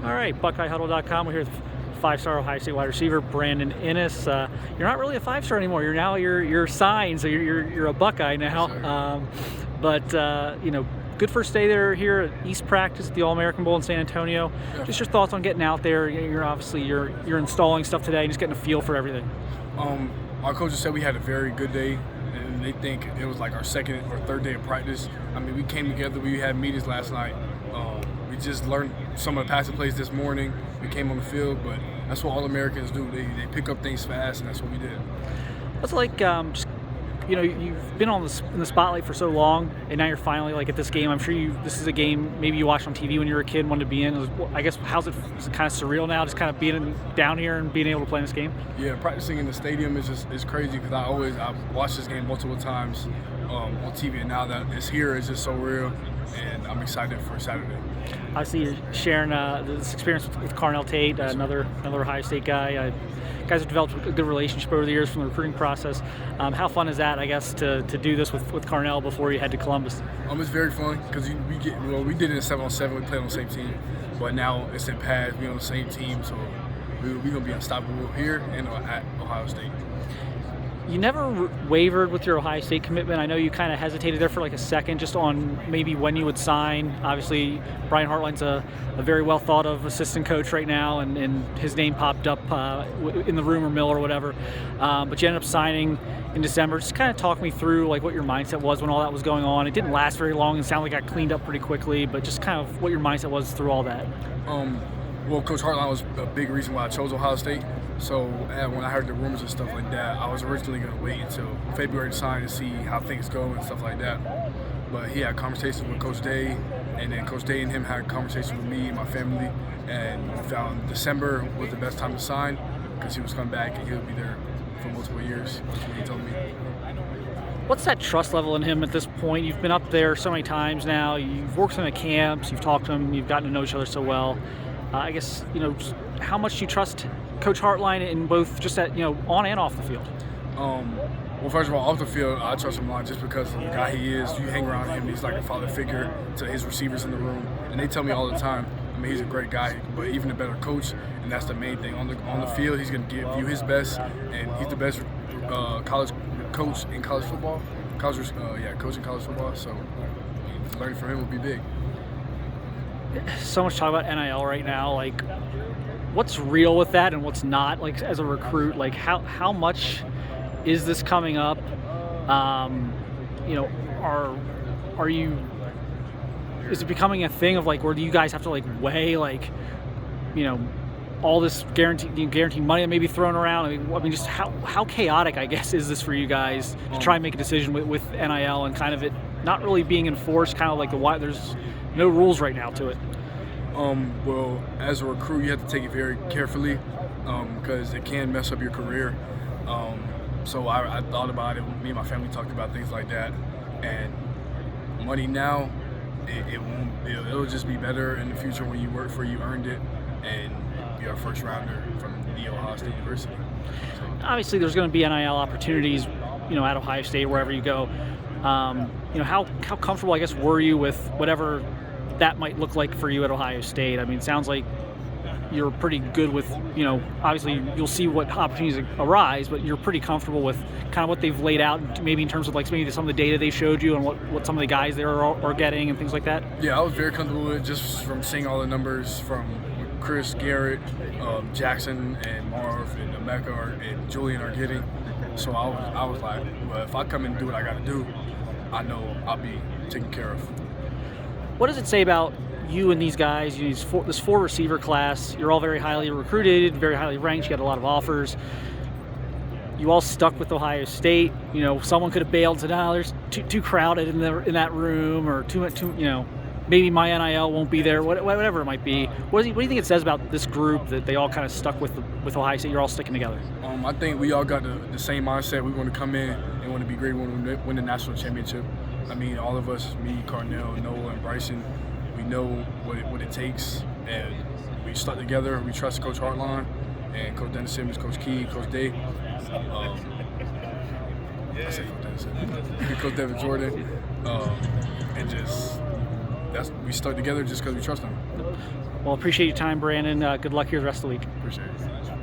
All right, BuckeyeHuddle.com. We're here with five-star Ohio State wide receiver Brandon Inniss. You're not really a five-star anymore. You're signed, so you're a Buckeye now. Yes, Good first day there here at East practice at the All-American Bowl in San Antonio. Yeah. Just your thoughts on getting out there. You're installing stuff today and just getting a feel for everything. Our coaches said we had a very good day, and they think it was like our second or third day of practice. I mean, we came together. We had meetings last night. We just learned some of the passing plays this morning. We came on the field, but that's what All-Americans do. They pick up things fast, and that's what we did. It's like you've been in the spotlight for so long, and now you're finally at this game. I'm sure this is a game maybe you watched on TV when you were a kid and wanted to be in. Is it kind of surreal now, just kind of being down here and being able to play in this game? Yeah, practicing in the stadium is crazy because I've watched this game multiple times on TV, and now that it's here, it's just so real, and I'm excited for Saturday. Obviously, you're sharing this experience with Carnell Tate, another Ohio State guy. Guys have developed a good relationship over the years from the recruiting process. How fun is that, I guess, to do this with Carnell before you head to Columbus? It's very fun because we did it in 7-on-7. We played on the same team, but now it's in pads. We're on the same team, so we're gonna be unstoppable here and at Ohio State. You never wavered with your Ohio State commitment. I know you kind of hesitated there for a second just on maybe when you would sign. Obviously, Brian Hartline's a very well thought of assistant coach right now, and his name popped up in the rumor mill or whatever. But you ended up signing in December. Just kind of talk me through what your mindset was when all that was going on. It didn't last very long and sounded like it got cleaned up pretty quickly, but just kind of what your mindset was through all that. Well, Coach Hartline was a big reason why I chose Ohio State. So when I heard the rumors and stuff like that, I was originally going to wait until February to sign to see how things go and stuff like that. But he had conversations with Coach Day, and then Coach Day and him had conversations with me and my family, and we found December was the best time to sign because he was coming back and he would be there for multiple years. That's what he told me. What's that trust level in him at this point? You've been up there so many times now. You've worked with him at camps. You've talked to him. You've gotten to know each other so well. I guess, just how much do you trust Coach Hartline in both just on and off the field? Well, first of all, off the field, I trust him a lot just because of the guy he is. You hang around him, he's like a father figure to his receivers in the room. And they tell me all the time, he's a great guy, but even a better coach, and that's the main thing. On the field, he's going to give you his best, and he's the best college coach in college football. Coach in college football, so learning from him will be big. So much talk about NIL right now. What's real with that and what's not? As a recruit, how much is this coming up? Are you? Is it becoming a thing of where do you guys have to weigh all this guaranteed money that may be thrown around? Just how chaotic, I guess, is this for you guys to try and make a decision with NIL and kind of it not really being enforced? Kind of why there's no rules right now to it. Well, as a recruit, you have to take it very carefully because it can mess up your career. So I thought about it. Me and my family talked about things like that. And money now, it won't. It'll just be better in the future when you work for it, you earned it, and you're a first rounder from the Ohio State University. So. Obviously, there's going to be NIL opportunities, at Ohio State, wherever you go. How comfortable, I guess, were you with whatever that might look like for you at Ohio State? It sounds like you're pretty good with, obviously you'll see what opportunities arise, but you're pretty comfortable with kind of what they've laid out, maybe in terms of maybe some of the data they showed you and what some of the guys there are getting and things like that? Yeah, I was very comfortable with it just from seeing all the numbers from Chris, Garrett, Jackson, and Marv, and Emeka, and Julian are getting. So I was like, well, if I come and do what I got to do, I know I'll be taken care of. What does it say about you and these guys, this four receiver class? You're all very highly recruited, very highly ranked. You got a lot of offers. You all stuck with Ohio State. Someone could have bailed and said, "Oh, there's too crowded in that room," or too maybe my NIL won't be there. Whatever it might be. What do you think it says about this group that they all kind of stuck with Ohio State? You're all sticking together. I think we all got the same mindset. We want to come in and want to be great. We want to win the national championship. All of us, me, Carnell, Noah, and Bryson, we know what it takes, and we stuck together. We trust Coach Hartline and Coach Dennis Simmons, Coach Key, Coach Day. I said Coach Dennis Simmons. Coach David Jordan, and just we stuck together just because we trust him. Well, appreciate your time, Brandon. Good luck here the rest of the week. Appreciate it.